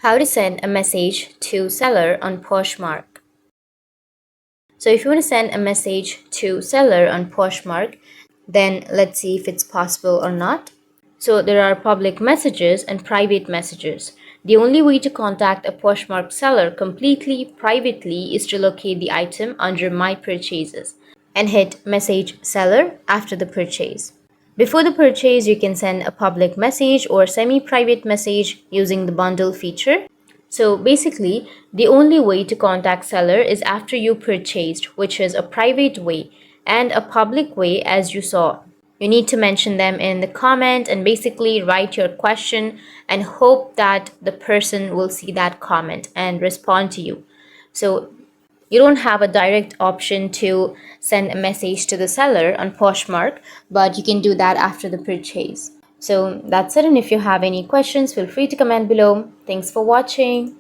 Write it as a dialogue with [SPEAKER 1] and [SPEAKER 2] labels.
[SPEAKER 1] How to send a message to seller on Poshmark. So if you want to send a message to seller on Poshmark, then let's see if it's possible or not. So there are public messages and private messages. The only way to contact a Poshmark seller completely privately is to locate the item under My Purchases and hit Message Seller after the purchase. Before the purchase, you can send a public message or semi-private message using the bundle feature. So basically, the only way to contact seller is after you purchased, which is a private way, and a public way as you saw. You need to mention them in the comment and basically write your question and hope that the person will see that comment and respond to you. So you don't have a direct option to send a message to the seller on Poshmark, but you can do that after the purchase. So that's it, and if you have any questions, feel free to comment below. Thanks for watching.